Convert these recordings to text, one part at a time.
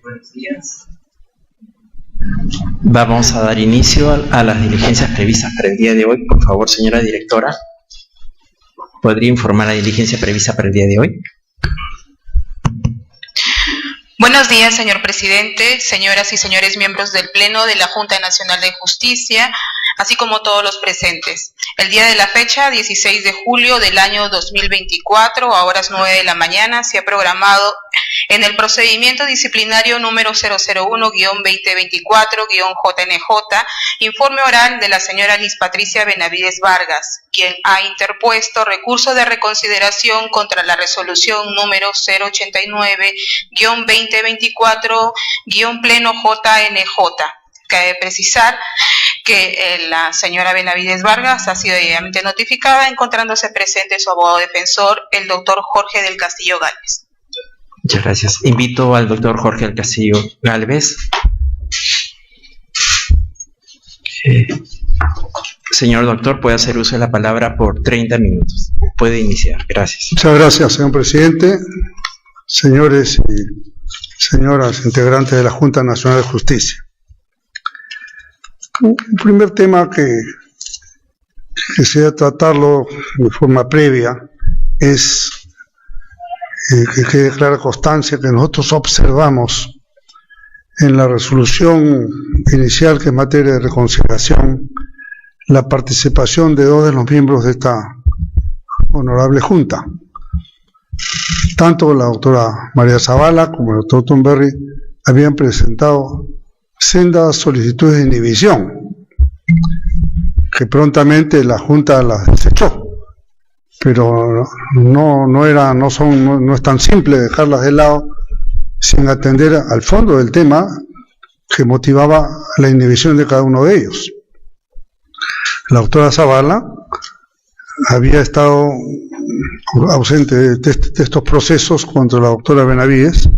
Buenos días. Vamos a dar inicio a las diligencias previstas para el día de hoy. Por favor, señora directora, ¿podría informar la diligencia prevista para el día de hoy? Buenos días, señor presidente, señoras y señores miembros del Pleno de la Junta Nacional de Justicia, así como todos los presentes. El día de la fecha, 16 de julio del año 2024, a horas 9 de la mañana, se ha programado en el procedimiento disciplinario número 001-2024-JNJ, informe oral de la señora Liz Patricia Benavides Vargas, quien ha interpuesto recurso de reconsideración contra la resolución número 089-2024-Pleno-JNJ. Cabe precisar que la señora Benavides Vargas ha sido debidamente notificada, encontrándose presente su abogado defensor, el doctor Jorge del Castillo Gálvez. Muchas gracias. Invito al doctor Jorge del Castillo Gálvez. Señor doctor, puede hacer uso de la palabra por 30 minutos. Puede iniciar. Gracias. Muchas gracias, señor presidente. Señores y señoras integrantes de la Junta Nacional de Justicia. Un primer tema que quisiera tratarlo de forma previa es que quede clara constancia que nosotros observamos en la resolución inicial, que es materia de reconsideración, la participación de dos de los miembros de esta honorable Junta. Tanto la doctora María Zavala como el doctor Tomberry habían presentado sendas solicitudes de inhibición, que prontamente la Junta las desechó. Pero no es tan simple dejarlas de lado sin atender al fondo del tema que motivaba la inhibición de cada uno de ellos. La doctora Zavala había estado ausente de estos procesos contra la doctora Benavides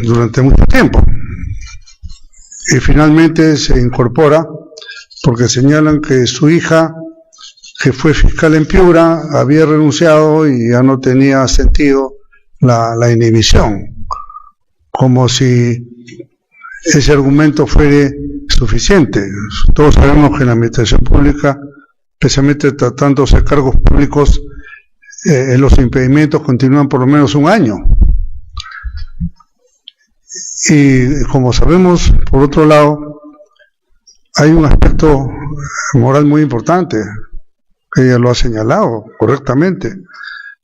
durante mucho tiempo, y finalmente se incorpora porque señalan que su hija, que fue fiscal en Piura, había renunciado y ya no tenía sentido la inhibición, como si ese argumento fuera suficiente. Todos sabemos que en la administración pública, especialmente tratándose de cargos públicos, los impedimentos continúan por lo menos un año. Y como sabemos, por otro lado, hay un aspecto moral muy importante, que ella lo ha señalado correctamente: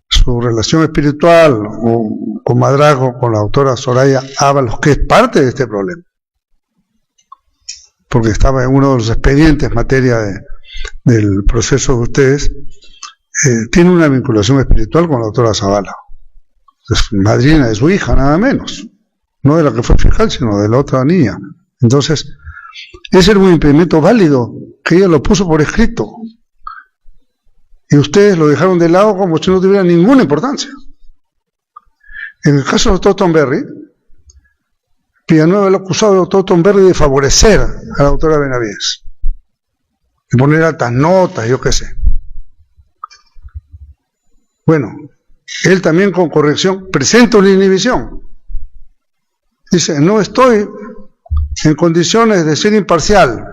su relación espiritual o comadrazgo con la doctora Soraya Ábalos, que es parte de este problema, porque estaba en uno de los expedientes en materia del proceso de ustedes. Tiene una vinculación espiritual con la doctora Zavala, es madrina de su hija, nada menos, no de la que fue fiscal, sino de la otra niña. Entonces, ese era un impedimento válido, que ella lo puso por escrito, y ustedes lo dejaron de lado como si no tuviera ninguna importancia. En el caso del doctor Tomberry, Villanueva lo acusado del doctor Tomberry de favorecer a la doctora Benavides, de poner altas notas, yo qué sé. Bueno, él también con corrección presenta una inhibición. Dice: no estoy en condiciones de ser imparcial,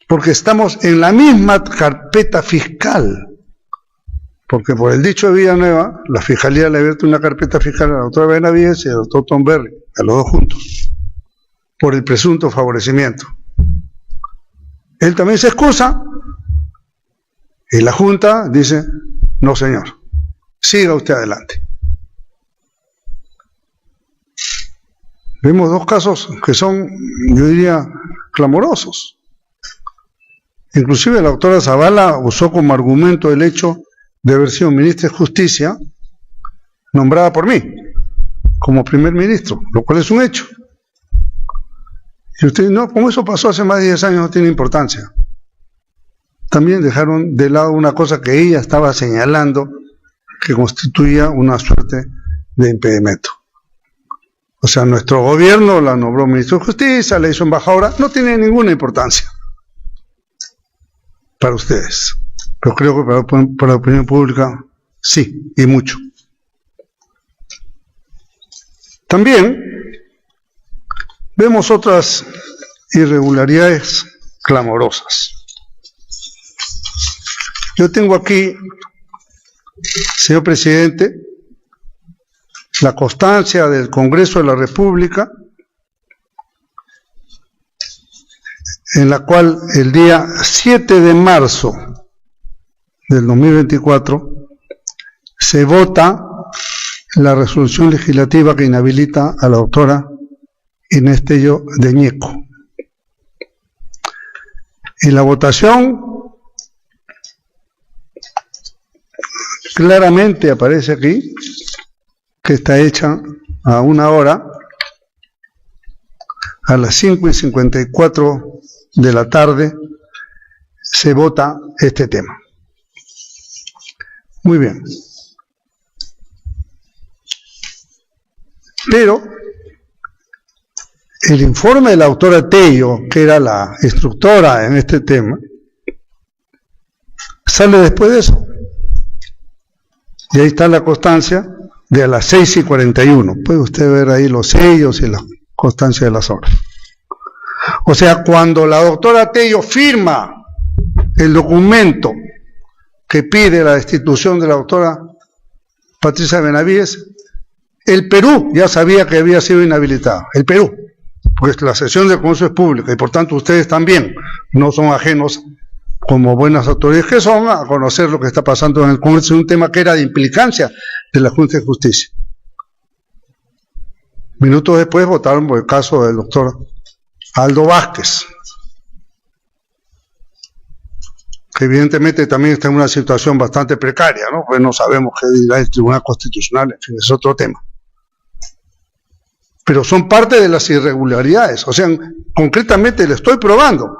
porque estamos en la misma carpeta fiscal. Porque por el dicho de Villanueva, la fiscalía le abierto una carpeta fiscal a la doctora Benavides y al doctor Tomberry, a los dos juntos, por el presunto favorecimiento. Él también se excusa, y la Junta dice: no señor, siga usted adelante. Vemos dos casos que son, yo diría, clamorosos. Inclusive la doctora Zavala usó como argumento el hecho de haber sido ministra de Justicia nombrada por mí como primer ministro, lo cual es un hecho. Y usted, no, como eso pasó hace más de 10 años, no tiene importancia. También dejaron de lado una cosa que ella estaba señalando, que constituía una suerte de impedimento. O sea, nuestro gobierno la nombró ministro de Justicia, la hizo embajadora, no tiene ninguna importancia para ustedes. Pero creo que para la opinión pública Sí, y mucho. También vemos otras irregularidades clamorosas. Yo tengo aquí, señor presidente, la constancia del Congreso de la República, en la cual el día 7 de marzo del 2024 se vota la resolución legislativa que inhabilita a la doctora Inés Tello de Ñeco. En la votación claramente aparece aquí que está hecha a una hora, a las 5:54 de la tarde, se vota este tema. Muy bien. Pero el informe de la doctora Tello, que era la instructora en este tema, sale después de eso. Y ahí está la constancia de a las 6:41. Puede usted ver ahí los sellos y la constancia de las horas. O sea, cuando la doctora Tello firma el documento que pide la destitución de la doctora Patricia Benavides, el Perú ya sabía que había sido inhabilitada. El Perú, porque la sesión del Congreso es pública y por tanto ustedes también no son ajenos, como buenas autoridades que son, a conocer lo que está pasando en el Congreso. Es un tema que era de implicancia de la Junta de Justicia. Minutos después votaron por el caso del doctor Aldo Vázquez, que evidentemente también está en una situación bastante precaria, ¿no? Pues no sabemos qué dirá el Tribunal Constitucional, en fin, es otro tema. Pero son parte de las irregularidades. O sea, concretamente le estoy probando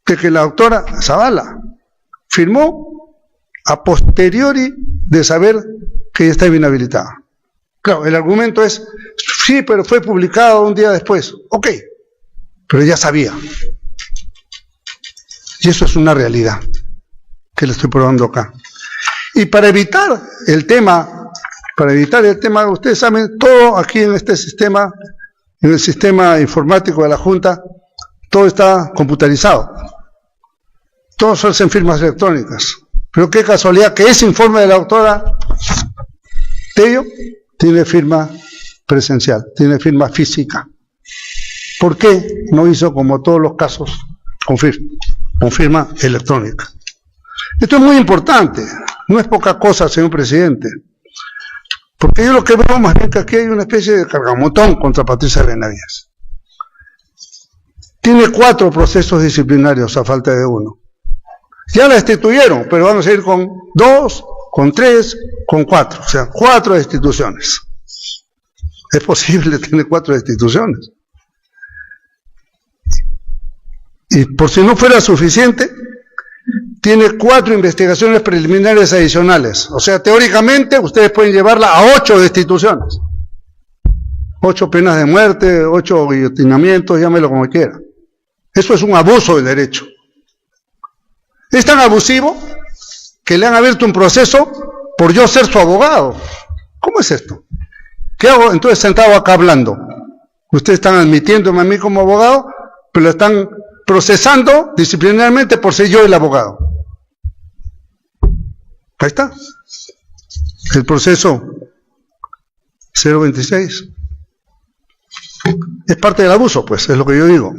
que la doctora Zavala firmó a posteriori de saber que ya estaba inhabilitada. Claro, el argumento es, sí, pero fue publicado un día después. Ok, pero ya sabía. Y eso es una realidad que le estoy probando acá. Y para evitar el tema, ustedes saben, todo aquí en este sistema, en el sistema informático de la Junta, todo está computarizado. Todos se hacen firmas electrónicas. Pero qué casualidad que ese informe de la doctora Tello tiene firma presencial, tiene firma física. ¿Por qué no hizo como todos los casos con firma electrónica? Esto es muy importante, no es poca cosa, señor presidente, porque yo lo que veo más bien que aquí hay una especie de cargamotón contra Patricia Benavides. Tiene 4 procesos disciplinarios a falta de 1. Ya la destituyeron, pero vamos a ir con 2, con 3, con 4, o sea, 4 destituciones. Es posible tener 4 destituciones. Y por si no fuera suficiente, tiene 4 investigaciones preliminares adicionales. O sea, teóricamente ustedes pueden llevarla a 8 destituciones. 8 penas de muerte, 8 guillotinamientos, llámelo como quiera. Eso es un abuso del derecho. Es tan abusivo que le han abierto un proceso por yo ser su abogado. ¿Cómo es esto? ¿Qué hago entonces sentado acá hablando? Ustedes están admitiéndome a mí como abogado, pero lo están procesando disciplinariamente por ser yo el abogado. Ahí está. El proceso 026. Es parte del abuso, pues, es lo que yo digo.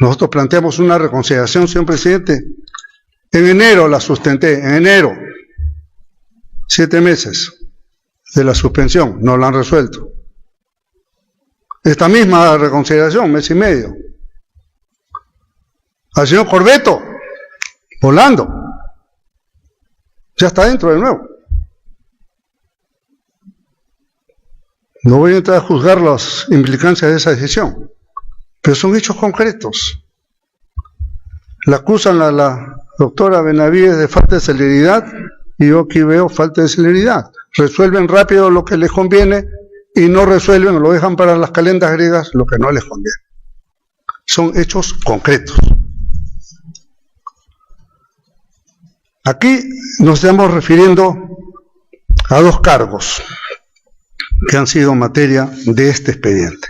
Nosotros planteamos una reconsideración, señor presidente. En enero la sustenté, en enero. 7 meses de la suspensión, no la han resuelto. Esta misma reconsideración, 1 mes y medio. Al señor Corbeto, volando. Ya está dentro de nuevo. No voy a entrar a juzgar las implicancias de esa decisión, pero son hechos concretos. La acusan a la doctora Benavides de falta de celeridad, y yo aquí veo falta de celeridad. Resuelven rápido lo que les conviene y no resuelven, lo dejan para las calendas griegas lo que no les conviene. son hechos concretos. Aquí nos estamos refiriendo a dos cargos que han sido materia de este expediente.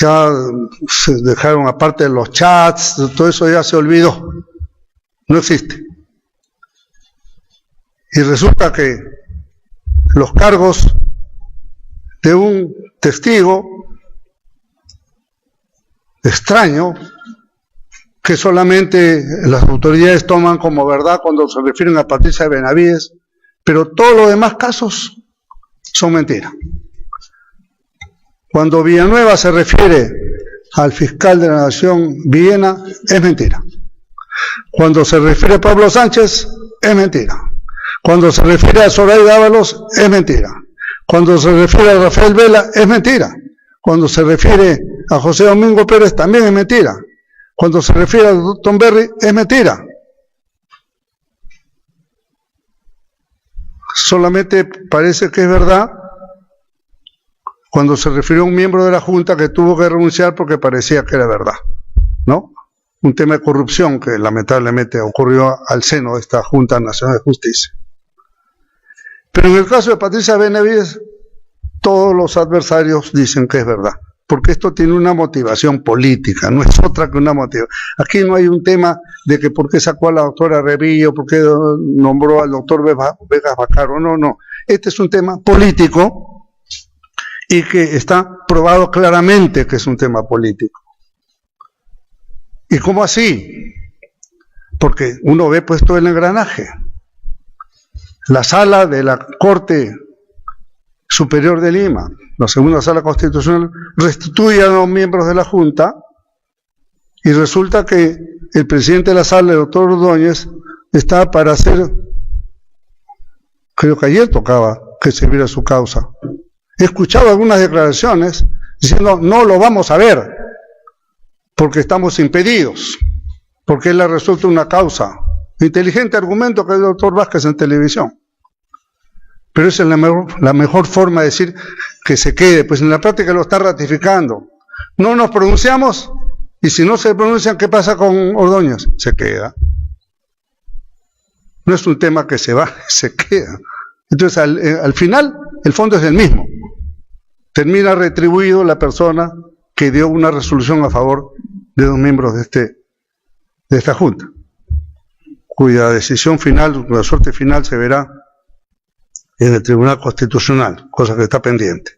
Ya se dejaron aparte de los chats, todo eso ya se olvidó, no existe. Y resulta que los cargos de un testigo extraño, que solamente las autoridades toman como verdad cuando se refieren a Patricia Benavides, pero todos los demás casos son mentiras. Cuando Villanueva se refiere al fiscal de la Nación Villena, es mentira. Cuando se refiere a Pablo Sánchez, es mentira. Cuando se refiere a Zoraida Ábalos, es mentira. Cuando se refiere a Rafael Vela, es mentira. Cuando se refiere a José Domingo Pérez, también es mentira. Cuando se refiere a Tom Berry, es mentira. Solamente parece que es verdad cuando se refirió a un miembro de la Junta que tuvo que renunciar porque parecía que era verdad, ¿no? Un tema de corrupción que lamentablemente ocurrió al seno de esta Junta Nacional de Justicia. Pero en el caso de Patricia Benavides, todos los adversarios dicen que es verdad, porque esto tiene una motivación política, no es otra que una motivación. Aquí no hay un tema de que por qué sacó a la doctora Revillo, por qué nombró al doctor Vegas Bacaro, no. Este es un tema político y que está probado claramente que es un tema político. ¿Y cómo así? Porque uno ve puesto el engranaje. La sala de la Corte Superior de Lima, la segunda sala constitucional, restituye a los miembros de la Junta y resulta que el presidente de la sala, el doctor Ordóñez, está para hacer, creo que ayer tocaba que se viera su causa. He escuchado algunas declaraciones diciendo no lo vamos a ver porque estamos impedidos, porque él ha resuelto una causa. Inteligente argumento que el doctor Vázquez en televisión. Pero esa es la mejor forma de decir que se quede, pues en la práctica lo está ratificando. No nos pronunciamos, y si no se pronuncian, ¿qué pasa con Ordóñez? Se queda. No es un tema que se va, se queda. Entonces, al final, el fondo es el mismo. Termina retribuido la persona que dio una resolución a favor de dos miembros de esta Junta, cuya decisión final, la suerte final se verá en el Tribunal Constitucional, cosa que está pendiente.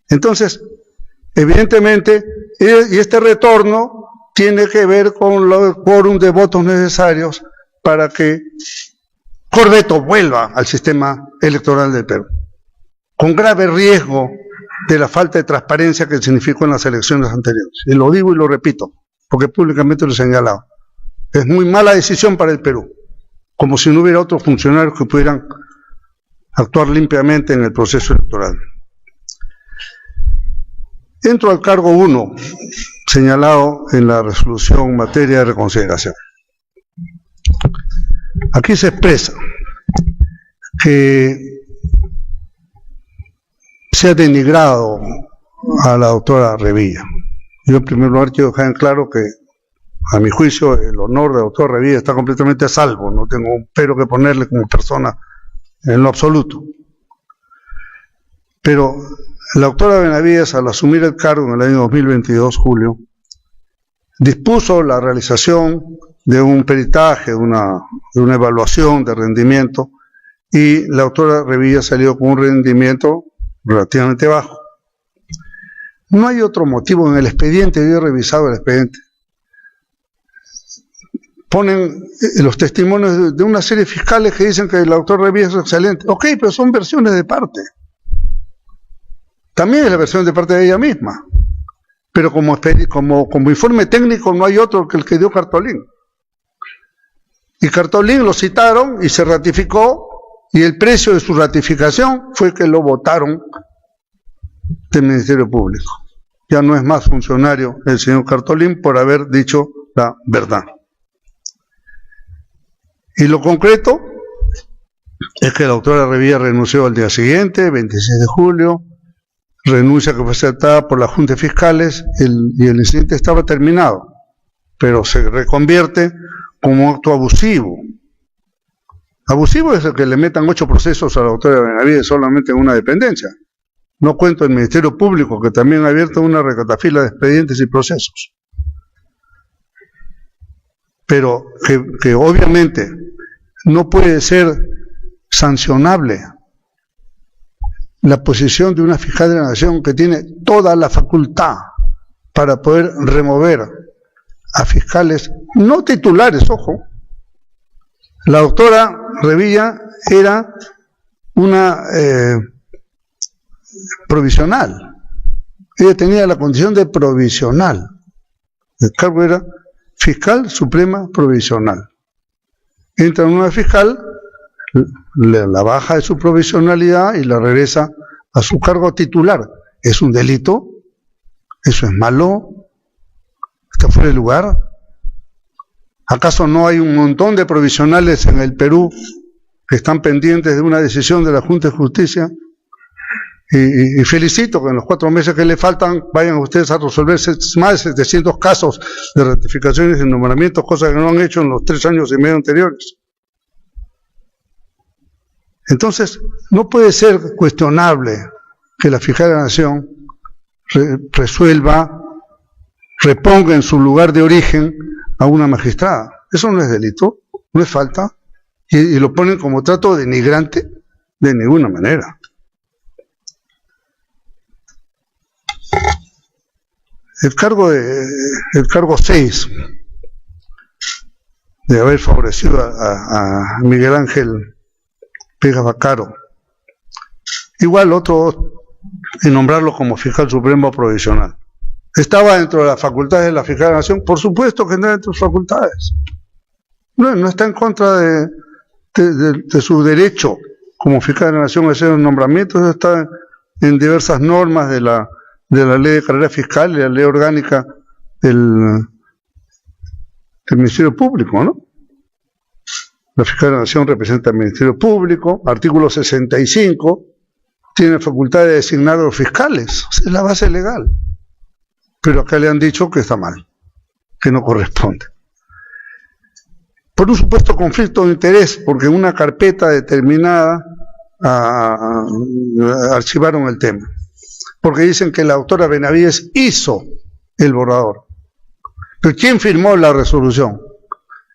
Entonces, evidentemente, y este retorno tiene que ver con los quórum de votos necesarios para que Corbeto vuelva al sistema electoral del Perú, con grave riesgo de la falta de transparencia que significó en las elecciones anteriores. Y lo digo y lo repito, porque públicamente lo he señalado. Es muy mala decisión para el Perú, como si no hubiera otros funcionarios que pudieran actuar limpiamente en el proceso electoral. Entro al cargo 1, señalado en la resolución en materia de reconsideración. Aquí se expresa que se ha denigrado a la doctora Revilla. Yo en primer lugar quiero dejar en claro que a mi juicio el honor de la doctora Revilla está completamente a salvo, no tengo un pero que ponerle como persona en lo absoluto. Pero la doctora Benavides, al asumir el cargo en el año 2022, julio, dispuso la realización de un peritaje, de una evaluación de rendimiento, y la doctora Revilla salió con un rendimiento relativamente bajo. No hay otro motivo en el expediente, yo he revisado el expediente. Ponen los testimonios de una serie de fiscales que dicen que el doctor Revilla es excelente. Ok, pero son versiones de parte. También es la versión de parte de ella misma. Pero como informe técnico no hay otro que el que dio Cartolín. Y Cartolín lo citaron y se ratificó, y el precio de su ratificación fue que lo votaron del Ministerio Público. Ya no es más funcionario el señor Cartolín por haber dicho la verdad. Y lo concreto es que la doctora Revilla renunció al día siguiente, 26 de julio, renuncia que fue aceptada por la Junta de Fiscales y el incidente estaba terminado, pero se reconvierte como acto abusivo. Abusivo es el que le metan 8 procesos a la doctora Benavides solamente en una dependencia. No cuento el Ministerio Público, que también ha abierto una recatafila de expedientes y procesos. Pero que obviamente no puede ser sancionable la posición de una fiscal de la Nación que tiene toda la facultad para poder remover a fiscales no titulares, ojo. La doctora Revilla era una provisional. Ella tenía la condición de provisional. El cargo era fiscal suprema provisional. Entra una fiscal, la baja de su provisionalidad y la regresa a su cargo titular. ¿Es un delito? ¿Eso es malo? ¿Está fuera de lugar? ¿Acaso no hay un montón de provisionales en el Perú que están pendientes de una decisión de la Junta de Justicia? Y felicito que en los 4 meses que le faltan vayan ustedes a resolver más de 700 casos de ratificaciones y nombramientos, cosas que no han hecho en los 3 años y medio anteriores. Entonces, no puede ser cuestionable que la fiscal de la Nación resuelva, reponga en su lugar de origen a una magistrada. Eso no es delito, no es falta, y lo ponen como trato denigrante de ninguna manera. El cargo 6 de haber favorecido a Miguel Ángel Pega Vaccaro, igual otro en nombrarlo como fiscal supremo provisional. ¿Estaba dentro de las facultades de la fiscal de la Nación? Por supuesto que está dentro de sus facultades. No está en contra de su derecho como fiscal de la Nación a hacer nombramientos. Está en diversas normas de la ley de carrera fiscal y la ley orgánica del Ministerio Público, ¿no? La fiscal de la Nación representa al Ministerio Público, artículo 65, tiene facultad de designar a los fiscales, o sea, es la base legal. Pero acá le han dicho que está mal, que no corresponde. Por un supuesto conflicto de interés, porque en una carpeta determinada archivaron el tema. Porque dicen que la doctora Benavides hizo el borrador. ¿Pero quién firmó la resolución?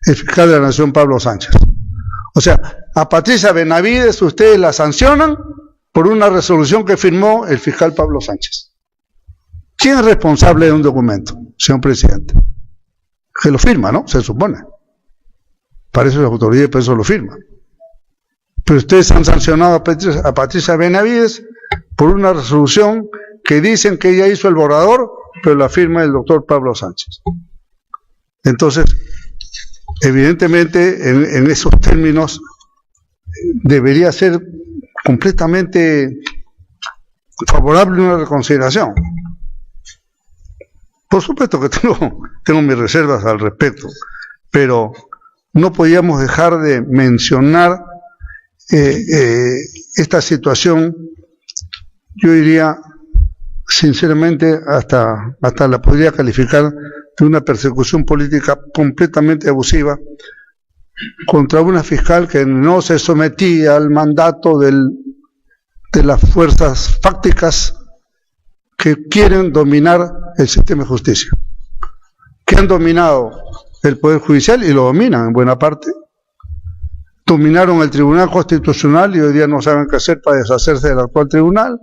El fiscal de la Nación, Pablo Sánchez. O sea, a Patricia Benavides ustedes la sancionan por una resolución que firmó el fiscal Pablo Sánchez. ¿Quién es responsable de un documento, señor presidente? Que lo firma, ¿no? Se supone. Para eso la autoridad, por eso lo firma. Pero ustedes han sancionado a Patricia Benavides por una resolución que dicen que ella hizo el borrador, pero la firma el doctor Pablo Sánchez. Entonces, evidentemente, en esos términos, debería ser completamente favorable una reconsideración. Por supuesto que tengo mis reservas al respecto, pero no podíamos dejar de mencionar esta situación. Yo diría, sinceramente, hasta la podría calificar de una persecución política completamente abusiva contra una fiscal que no se sometía al mandato de las fuerzas fácticas que quieren dominar el sistema de justicia, que han dominado el Poder Judicial y lo dominan en buena parte. Dominaron el Tribunal Constitucional y hoy día no saben qué hacer para deshacerse del actual tribunal,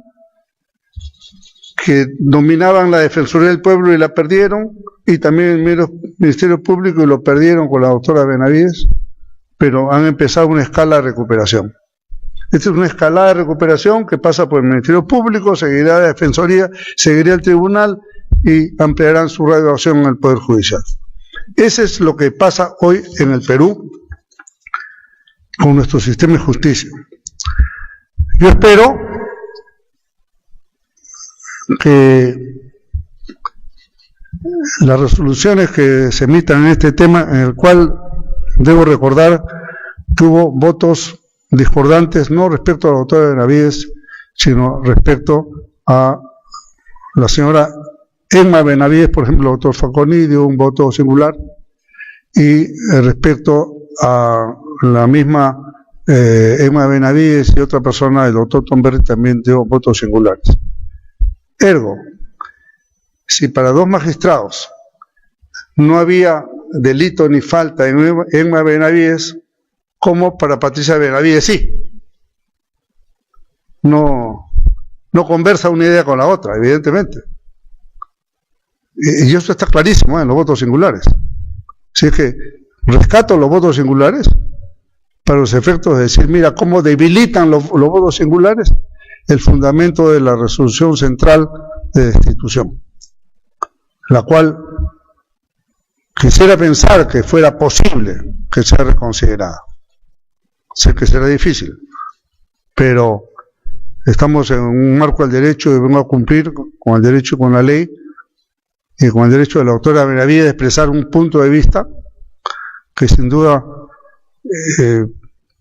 que dominaban la Defensoría del Pueblo y la perdieron, y también el Ministerio Público y lo perdieron con la doctora Benavides, pero han empezado una escala de recuperación. Esta es una escalada de recuperación que pasa por el Ministerio Público, seguirá la Defensoría, seguirá el Tribunal y ampliarán su radio de acción en el Poder Judicial. Ese es lo que pasa hoy en el Perú con nuestro sistema de justicia. Yo espero que las resoluciones que se emitan en este tema, en el cual debo recordar que hubo votos discordantes no respecto a la doctora Benavides, sino respecto a La señora Emma Benavides, por ejemplo, el doctor Falconi dio un voto singular, y respecto a la misma Emma Benavides y otra persona, el doctor Tomberry, también dio votos singulares. Ergo, si para dos magistrados no había delito ni falta en Emma Benavides, ¿cómo para Patricia Benavides sí? No conversa una idea con la otra, evidentemente. Y eso está clarísimo en los votos singulares. Si es que rescato los votos singulares para los efectos de decir, mira cómo debilitan los votos singulares el fundamento de la resolución central de destitución, la cual quisiera pensar que fuera posible que sea reconsiderada. Sé que será difícil, pero estamos en un marco del derecho y vengo a cumplir con el derecho y con la ley, y con el derecho de la doctora Benavides de expresar un punto de vista que sin duda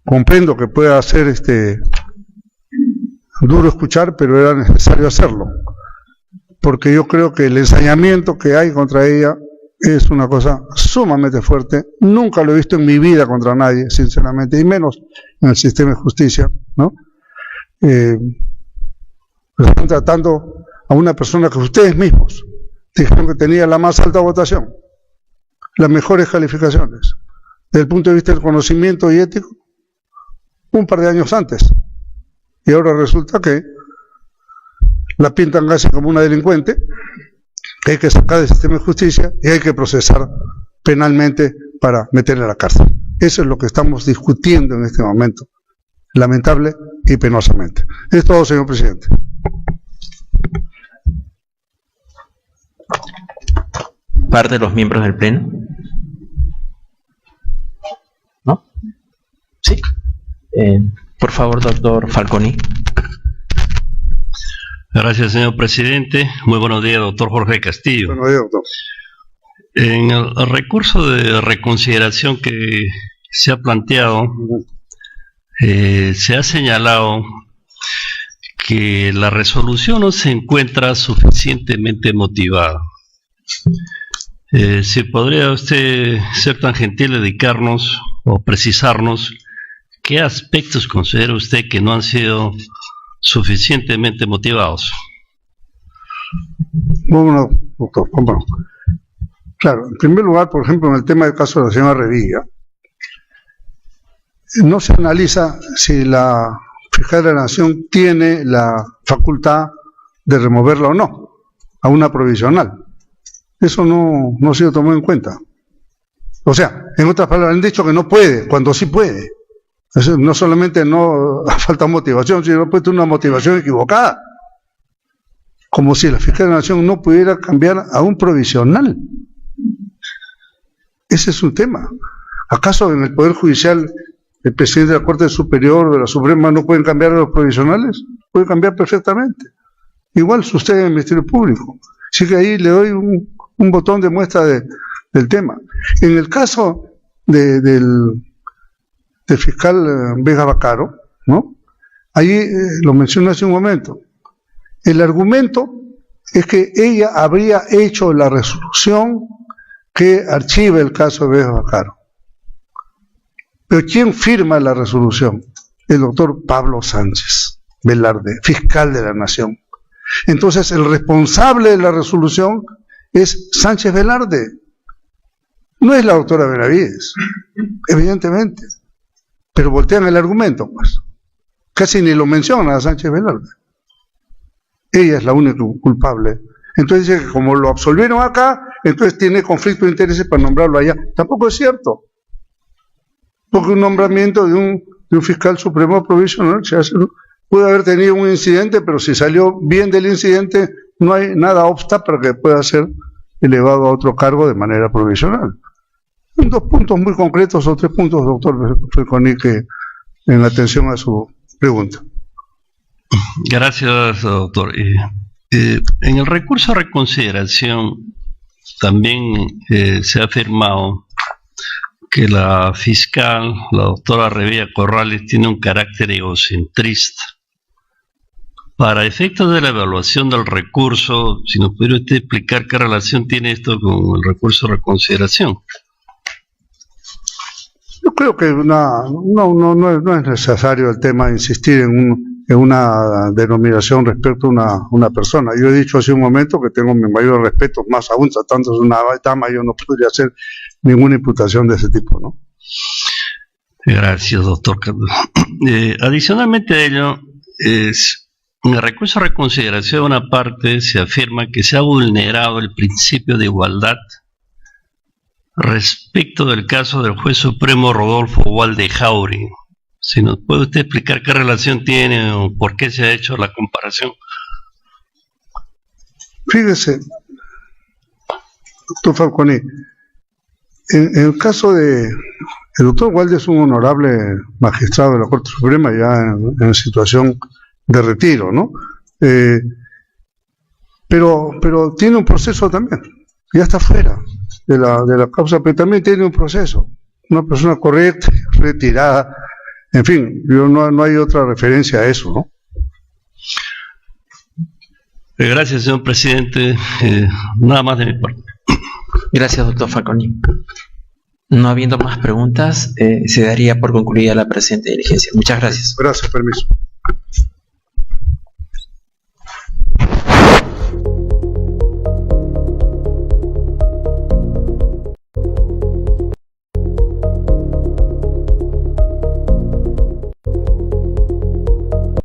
comprendo que pueda ser duro escuchar, pero era necesario hacerlo, porque yo creo que el ensañamiento que hay contra ella es una cosa sumamente fuerte. Nunca lo he visto en mi vida contra nadie, sinceramente, y menos en el sistema de justicia, ¿no? Están tratando a una persona que ustedes mismos dijeron que tenía la más alta votación, las mejores calificaciones, desde el punto de vista del conocimiento y ético, un par de años antes. Y ahora resulta que la pintan casi como una delincuente, que hay que sacar del sistema de justicia y hay que procesar penalmente para meterla a la cárcel. Eso es lo que estamos discutiendo en este momento, lamentable y penosamente. Es todo, señor presidente. ¿Parte de los miembros del Pleno? ¿No? Sí. Por favor, doctor Falconi. Gracias, señor presidente. Muy buenos días, doctor Jorge Castillo. Buenos días, doctor. En el recurso de reconsideración que se ha planteado, se ha señalado que la resolución no se encuentra suficientemente motivada. Si podría usted ser tan gentil de dedicarnos o precisarnos qué aspectos considera usted que no han sido suficientemente motivados. Bueno, doctor, bueno. Claro, en primer lugar, por ejemplo, en el tema del caso de la señora Revilla, no se analiza si la fiscal de la Nación tiene la facultad de removerla o no, a una provisional. Eso no ha sido tomado en cuenta. O sea, en otras palabras, han dicho que no puede, cuando sí puede. Eso no solamente no falta motivación, sino puede tener una motivación equivocada. Como si la fiscal de la Nación no pudiera cambiar a un provisional. Ese es un tema. ¿Acaso en el Poder Judicial el presidente de la Corte Superior, de la Suprema, no pueden cambiar a los provisionales? Pueden cambiar perfectamente. Igual sucede en el Ministerio Público. Así que ahí le doy un botón de muestra del tema. En el caso del fiscal Vega Baccaro, ¿no? Ahí lo mencioné hace un momento. El argumento es que ella habría hecho la resolución que archiva el caso de Vega Baccaro. Pero ¿quién firma la resolución? El doctor Pablo Sánchez Velarde, fiscal de la Nación. Entonces el responsable de la resolución es Sánchez Velarde, no es la doctora Benavides, evidentemente. Pero voltean el argumento, pues. Casi ni lo menciona a Sánchez Velarde. Ella es la única culpable. Entonces dice que como lo absolvieron acá, entonces tiene conflicto de intereses para nombrarlo allá. Tampoco es cierto. Porque un nombramiento de un fiscal supremo provisional se hace, puede haber tenido un incidente, pero si salió bien del incidente, no hay nada obsta para que pueda ser elevado a otro cargo de manera provisional. Dos puntos muy concretos o tres puntos, doctor Falconi, que en atención a su pregunta. Gracias, doctor. En el recurso a reconsideración también se ha afirmado que la fiscal, la doctora Revilla Corrales, tiene un carácter egocentrista Para efectos de la evaluación del recurso, si nos pudiera usted explicar qué relación tiene esto con el recurso de reconsideración. Yo creo que no es necesario el tema de insistir en una denominación respecto a una persona. Yo he dicho hace un momento que tengo mi mayor respeto, más aún tratándose de una dama, yo no podría hacer ninguna imputación de ese tipo, ¿no? Gracias, doctor. Adicionalmente a ello, en el recurso de reconsideración, una parte se afirma que se ha vulnerado el principio de igualdad respecto del caso del juez supremo Rodolfo Waldejauri. Si nos puede usted explicar qué relación tiene o por qué se ha hecho la comparación. Fíjese, doctor Falconi, en el caso de... El doctor Walde es un honorable magistrado de la Corte Suprema ya en situación de retiro, ¿no? Pero tiene un proceso también, ya está fuera de la causa, pero también tiene un proceso, una persona correcta, retirada, en fin, no hay otra referencia a eso, ¿no? Gracias, señor presidente. Nada más de mi parte. Gracias, doctor Falconi. No habiendo más preguntas, se daría por concluida la presente diligencia. Muchas gracias. Gracias, permiso.